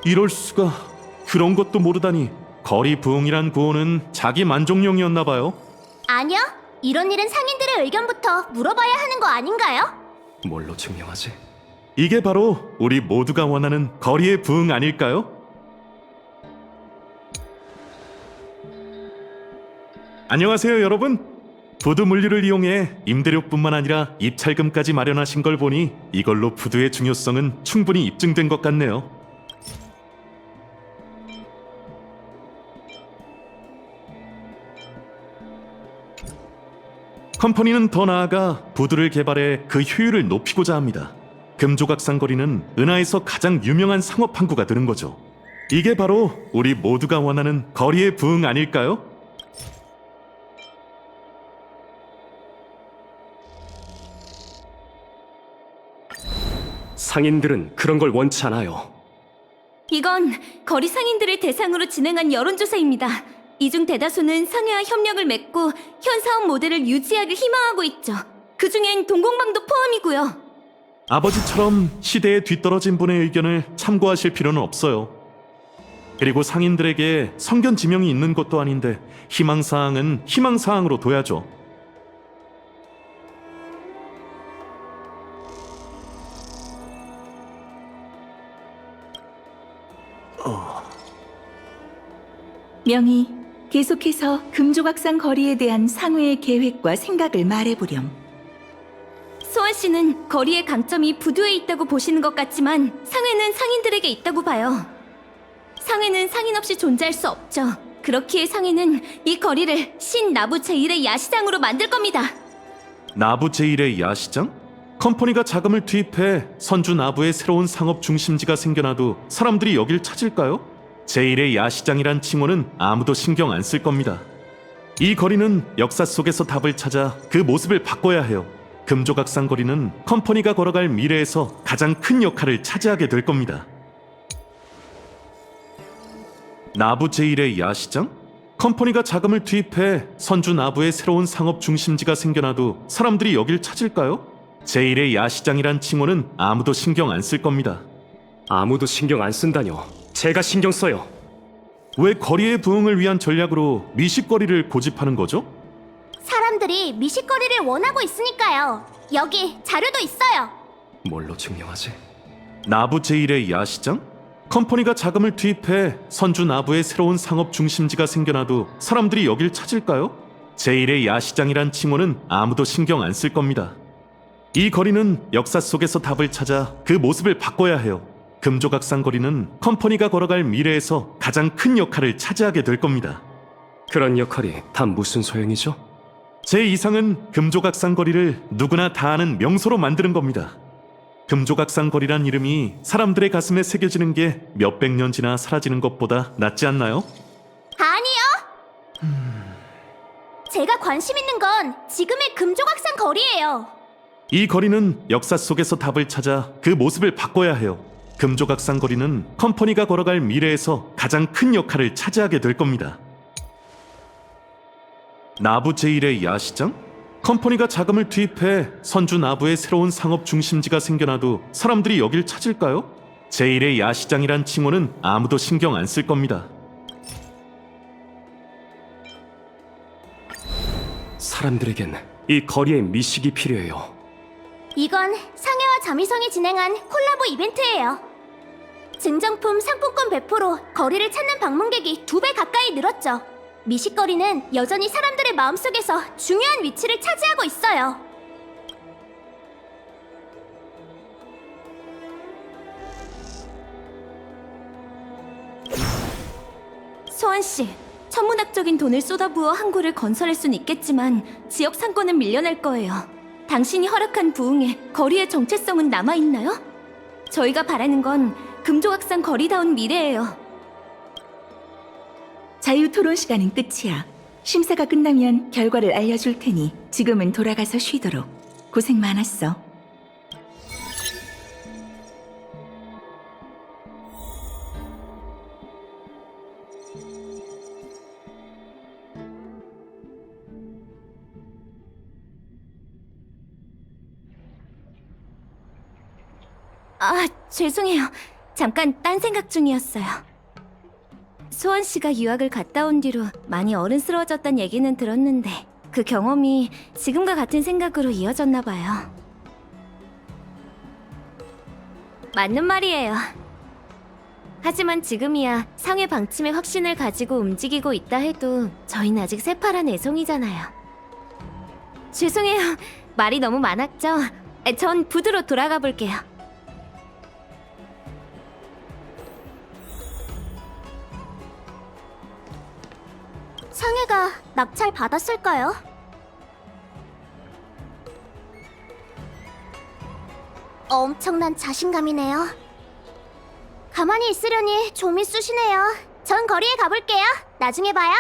이럴 수가. 그런 것도 모르다니. 거리 부흥이란 구호는 자기 만족용이었나 봐요. 아니요. 이런 일은 상인들의 의견부터 물어봐야 하는 거 아닌가요? 뭘로 증명하지? 이게 바로 우리 모두가 원하는 거리의 부흥 아닐까요? 안녕하세요, 여러분. 부두 물류를 이용해 임대료뿐만 아니라 입찰금까지 마련하신 걸 보니 이걸로 부두의 중요성은 충분히 입증된 것 같네요. 컴퍼니는 더 나아가 부두를 개발해 그 효율을 높이고자 합니다. 금조각상 거리는 은하에서 가장 유명한 상업 항구가 되는 거죠. 이게 바로 우리 모두가 원하는 거리의 부흥 아닐까요? 상인들은 그런 걸 원치 않아요. 이건 거리 상인들을 대상으로 진행한 여론조사입니다. 이 중 대다수는 상회와 협력을 맺고 현 사업 모델을 유지하길 희망하고 있죠. 그중엔 동공방도 포함이고요. 아버지처럼 시대에 뒤떨어진 분의 의견을 참고하실 필요는 없어요. 그리고 상인들에게 성견 지명이 있는 것도 아닌데 희망사항은 희망사항으로 둬야죠. 명희, 계속해서 금조각상 거리에 대한 상회의 계획과 생각을 말해보렴. 소환 씨는 거리의 강점이 부두에 있다고 보시는 것 같지만 상회는 상인들에게 있다고 봐요. 상회는 상인 없이 존재할 수 없죠. 그렇기에 상회는 이 거리를 신나부 제1의 야시장으로 만들 겁니다. 나부 제1의 야시장? 컴퍼니가 자금을 투입해 선주 나부의 새로운 상업 중심지가 생겨나도 사람들이 여길 찾을까요? 제1의 야시장이란 칭호는 아무도 신경 안 쓸 겁니다. 이 거리는 역사 속에서 답을 찾아 그 모습을 바꿔야 해요. 금조각상 거리는 컴퍼니가 걸어갈 미래에서 가장 큰 역할을 차지하게 될 겁니다. 나부 제1의 야시장? 컴퍼니가 자금을 투입해 선주 나부의 새로운 상업 중심지가 생겨나도 사람들이 여길 찾을까요? 제1의 야시장이란 칭호는 아무도 신경 안 쓸 겁니다. 아무도 신경 안 쓴다뇨. 제가 신경 써요. 왜 거리의 부흥을 위한 전략으로 미식거리를 고집하는 거죠? 사람들이 미식거리를 원하고 있으니까요. 여기 자료도 있어요. 뭘로 증명하지? 나부 제1의 야시장? 컴퍼니가 자금을 투입해 선주 나부의 새로운 상업 중심지가 생겨나도 사람들이 여길 찾을까요? 제1의 야시장이란 칭호는 아무도 신경 안 쓸 겁니다. 이 거리는 역사 속에서 답을 찾아 그 모습을 바꿔야 해요. 금조각상 거리는 컴퍼니가 걸어갈 미래에서 가장 큰 역할을 차지하게 될 겁니다. 그런 역할이 다 무슨 소용이죠? 제 이상은 금조각상 거리를 누구나 다 아는 명소로 만드는 겁니다. 금조각상 거리란 이름이 사람들의 가슴에 새겨지는 게 몇백 년 지나 사라지는 것보다 낫지 않나요? 아니요. 제가 관심 있는 건 지금의 금조각상 거리예요. 이 거리는 역사 속에서 답을 찾아 그 모습을 바꿔야 해요. 금조각상 거리는 컴퍼니가 걸어갈 미래에서 가장 큰 역할을 차지하게 될 겁니다. 나부 제1의 야시장? 컴퍼니가 자금을 투입해 선주 나부의 새로운 상업 중심지가 생겨나도 사람들이 여길 찾을까요? 제1의 야시장이란 칭호는 아무도 신경 안 쓸 겁니다. 사람들에겐 이 거리의 미식이 필요해요. 이건 상해와 자미성이 진행한 콜라보 이벤트예요. 증정품 상품권 배포로 거리를 찾는 방문객이 2배 가까이 늘었죠. 미식거리는 여전히 사람들의 마음속에서 중요한 위치를 차지하고 있어요. 소환 씨, 천문학적인 돈을 쏟아부어 항구를 건설할 순 있겠지만 지역 상권은 밀려날 거예요. 당신이 허락한 부흥에 거리의 정체성은 남아있나요? 저희가 바라는 건 금조각상 거리다운 미래예요. 자유 토론 시간은 끝이야. 심사가 끝나면 결과를 알려줄 테니 지금은 돌아가서 쉬도록. 고생 많았어. 아, 죄송해요. 잠깐 딴 생각 중이었어요. 소원 씨가 유학을 갔다 온 뒤로 많이 어른스러워졌단 얘기는 들었는데 그 경험이 지금과 같은 생각으로 이어졌나 봐요. 맞는 말이에요. 하지만 지금이야 상해 방침의 확신을 가지고 움직이고 있다 해도 저희는 아직 새파란 애송이잖아요. 죄송해요. 말이 너무 많았죠? 전 부두로 돌아가 볼게요. 상해가 낙찰 받았을까요? 엄청난 자신감이네요. 가만히 있으려니 좀이 쑤시네요. 전 거리에 가볼게요. 나중에 봐요.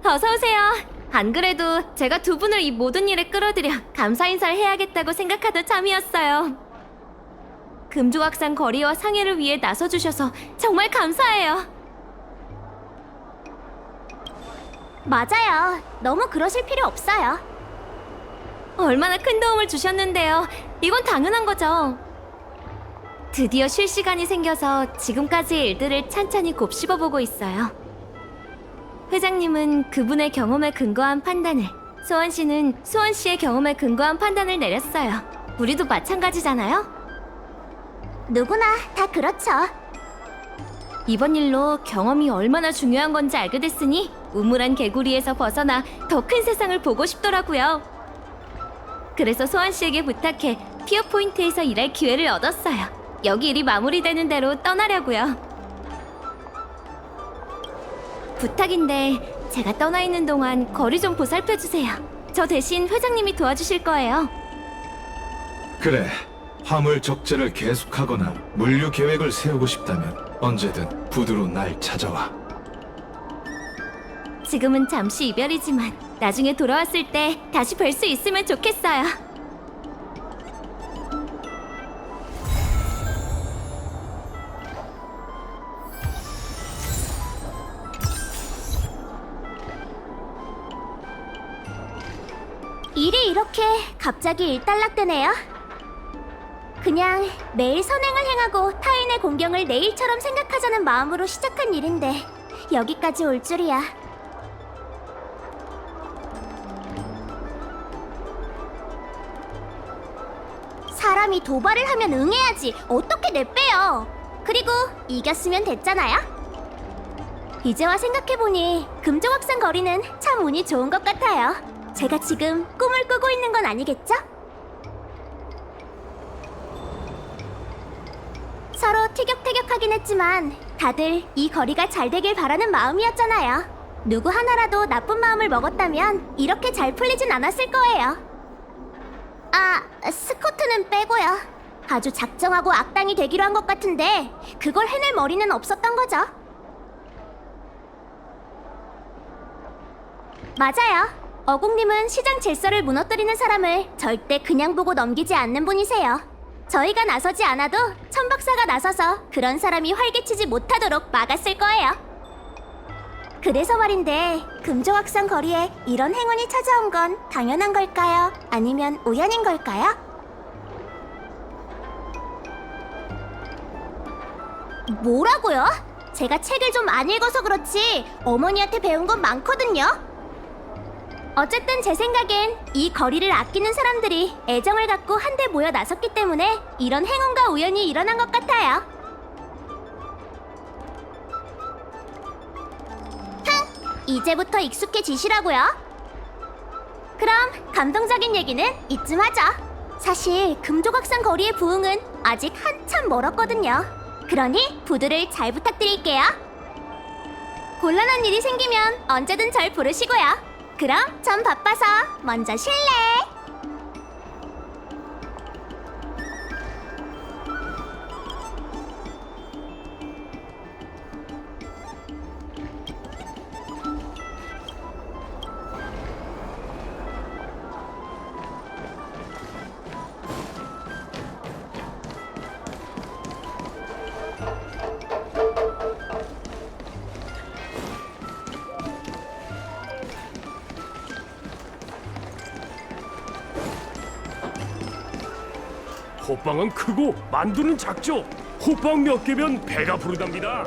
어서 오세요. 안 그래도 제가 두 분을 이 모든 일에 끌어들여 감사 인사를 해야겠다고 생각하던 참이었어요. 금조각상 거리와 상해를 위해 나서주셔서 정말 감사해요. 맞아요. 너무 그러실 필요 없어요. 얼마나 큰 도움을 주셨는데요. 이건 당연한 거죠. 드디어 쉴 시간이 생겨서 지금까지의 일들을 찬찬히 곱씹어보고 있어요. 회장님은 그분의 경험에 근거한 판단을, 소원 씨는 소원 씨의 경험에 근거한 판단을 내렸어요. 우리도 마찬가지잖아요? 누구나 다 그렇죠. 이번 일로 경험이 얼마나 중요한 건지 알게 됐으니 우물한 개구리에서 벗어나 더 큰 세상을 보고 싶더라고요. 그래서 소환 씨에게 부탁해 피어 포인트에서 일할 기회를 얻었어요. 여기 일이 마무리되는 대로 떠나려고요. 부탁인데 제가 떠나 있는 동안 거리 좀 보살펴 주세요. 저 대신 회장님이 도와주실 거예요. 그래, 화물 적재를 계속하거나 물류 계획을 세우고 싶다면 언제든 부두로 날 찾아와. 지금은 잠시 이별이지만 나중에 돌아왔을 때 다시 뵐 수 있으면 좋겠어요. 일이 이렇게 갑자기 일단락되네요. 그냥 매일 선행을 행하고 타인의 공경을 내일처럼 생각하자는 마음으로 시작한 일인데 여기까지 올 줄이야. 사람이 도발을 하면 응해야지 어떻게 내빼요. 그리고 이겼으면 됐잖아요. 이제와 생각해보니 금조각상 거리는 참 운이 좋은 것 같아요. 제가 지금 꿈을 꾸고 있는 건 아니겠죠? 서로 티격태격하긴 했지만 다들 이 거리가 잘 되길 바라는 마음이었잖아요. 누구 하나라도 나쁜 마음을 먹었다면 이렇게 잘 풀리진 않았을 거예요. 아, 스코트는 빼고요. 아주 작정하고 악당이 되기로 한 것 같은데 그걸 해낼 머리는 없었던 거죠. 맞아요. 어국님은 시장 질서를 무너뜨리는 사람을 절대 그냥 보고 넘기지 않는 분이세요. 저희가 나서지 않아도 천 박사가 나서서 그런 사람이 활개치지 못하도록 막았을 거예요. 그래서 말인데 금조각상 거리에 이런 행운이 찾아온 건 당연한 걸까요? 아니면 우연인 걸까요? 뭐라고요? 제가 책을 좀 안 읽어서 그렇지 어머니한테 배운 건 많거든요. 어쨌든 제 생각엔 이 거리를 아끼는 사람들이 애정을 갖고 한데 모여 나섰기 때문에 이런 행운과 우연이 일어난 것 같아요. 이제부터 익숙해지시라고요. 그럼 감동적인 얘기는 이쯤 하죠. 사실 금조각상 거리의 부흥은 아직 한참 멀었거든요. 그러니 부두를 잘 부탁드릴게요. 곤란한 일이 생기면 언제든 절 부르시고요. 그럼 전 바빠서 먼저 쉴래. 호빵은 크고 만두는 작죠. 호빵 몇 개면 배가 부르답니다.